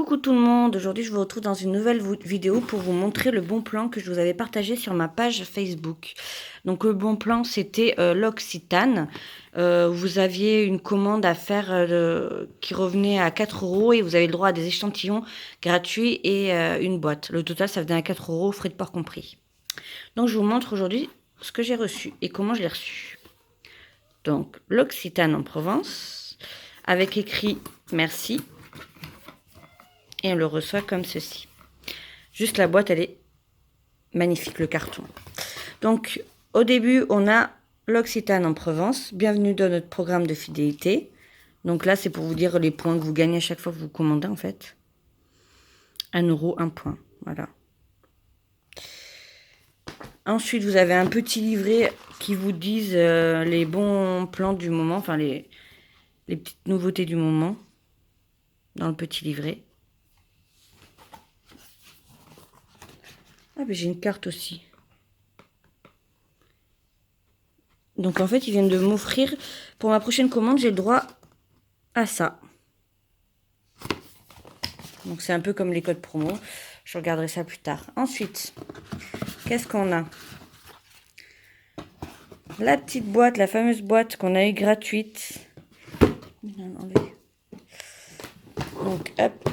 Coucou tout le monde, aujourd'hui je vous retrouve dans une nouvelle vidéo pour vous montrer le bon plan que je vous avais partagé sur ma page Facebook. Donc le bon plan c'était l'Occitane. Vous aviez une commande à faire qui revenait à 4 € et vous avez le droit à des échantillons gratuits et une boîte. Le total ça venait à 4 €, frais de port compris. Donc je vous montre aujourd'hui ce que j'ai reçu et comment je l'ai reçu. Donc l'Occitane en Provence avec écrit merci. Et on le reçoit comme ceci. Juste la boîte, elle est magnifique, le carton. Donc, au début, on a l'Occitane en Provence. Bienvenue dans notre programme de fidélité. Donc là, c'est pour vous dire les points que vous gagnez à chaque fois que vous commandez, en fait. 1 €, 1 point. Voilà. Ensuite, vous avez un petit livret qui vous disent les bons plans du moment, enfin les petites nouveautés du moment dans le petit livret. Ah, mais j'ai une carte aussi. Donc en fait, ils viennent de m'offrir, pour ma prochaine commande, j'ai le droit à ça. Donc c'est un peu comme les codes promo. Je regarderai ça plus tard. Ensuite, qu'est-ce qu'on a? La petite boîte, la fameuse boîte qu'on a eu gratuite. Donc hop,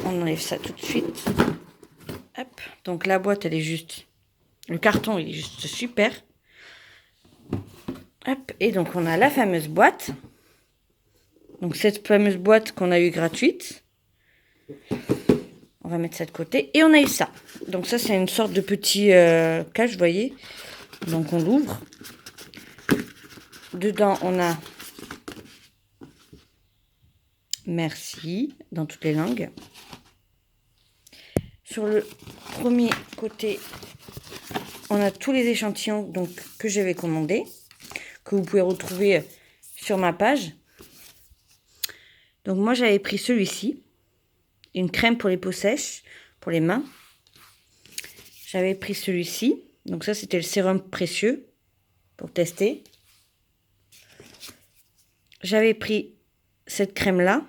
on enlève ça tout de suite. Hop, donc la boîte, elle est juste... Le carton, il est juste super. Hop, et donc on a la fameuse boîte. Donc cette fameuse boîte qu'on a eu gratuite. On va mettre ça de côté. Et on a eu ça. Donc ça, c'est une sorte de petit cache, vous voyez. Donc on l'ouvre. Dedans, on a merci dans toutes les langues. Sur le premier côté, on a tous les échantillons donc, que j'avais commandés, que vous pouvez retrouver sur ma page. Donc moi, j'avais pris celui-ci. Une crème pour les peaux sèches, pour les mains. J'avais pris celui-ci. Donc ça, c'était le sérum précieux pour tester. J'avais pris cette crème-là.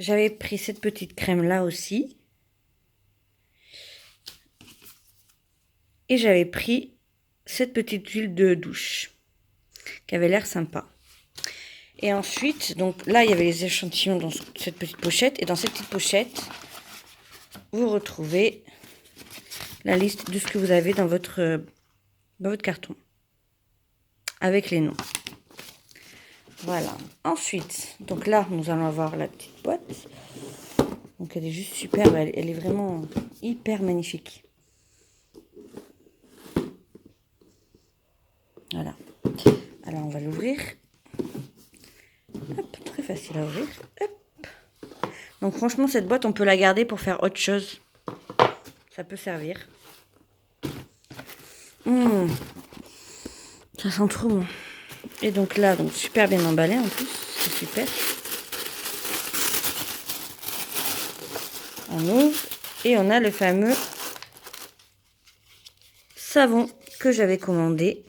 J'avais pris cette petite crème-là aussi. Et j'avais pris cette petite huile de douche qui avait l'air sympa. Et ensuite, donc là, il y avait les échantillons dans cette petite pochette. Et dans cette petite pochette, vous retrouvez la liste de ce que vous avez dans votre carton. Avec les noms. Voilà. Ensuite, donc là, nous allons avoir la petite boîte. Donc elle est juste superbe. Elle est vraiment hyper magnifique. Voilà. Alors, on va l'ouvrir. Hop, très facile à ouvrir. Hop. Donc franchement, cette boîte, on peut la garder pour faire autre chose. Ça peut servir. Ça sent trop bon. Et donc là, donc super bien emballé en plus. C'est super. On ouvre et on a le fameux savon que j'avais commandé.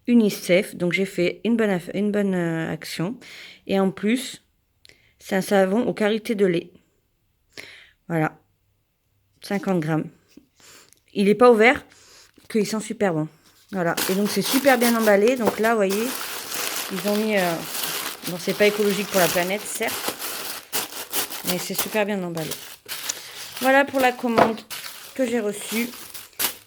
UNICEF, donc j'ai fait une bonne action. Et en plus, c'est un savon aux qualités de lait. Voilà. 50 grammes. Il n'est pas ouvert, qu'il sent super bon. Voilà. Et donc c'est super bien emballé. Donc là, vous voyez, ils ont mis... bon, c'est pas écologique pour la planète, certes. Mais c'est super bien emballé. Voilà pour la commande que j'ai reçue.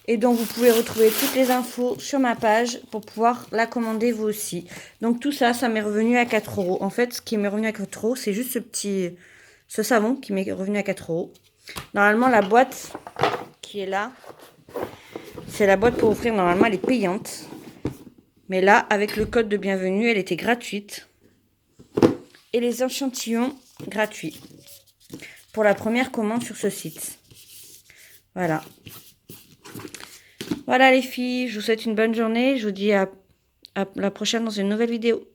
Et donc, vous pouvez retrouver toutes les infos sur ma page pour pouvoir la commander vous aussi. Donc, tout ça, ça m'est revenu à 4 €. En fait, ce qui m'est revenu à 4 €, c'est juste ce savon qui m'est revenu à 4 €. Normalement, la boîte qui est là, c'est la boîte pour offrir. Normalement, elle est payante. Mais là, avec le code de bienvenue, elle était gratuite. Et les échantillons gratuits pour la première commande sur ce site. Voilà. Voilà les filles, je vous souhaite une bonne journée. Je vous dis à la prochaine dans une nouvelle vidéo.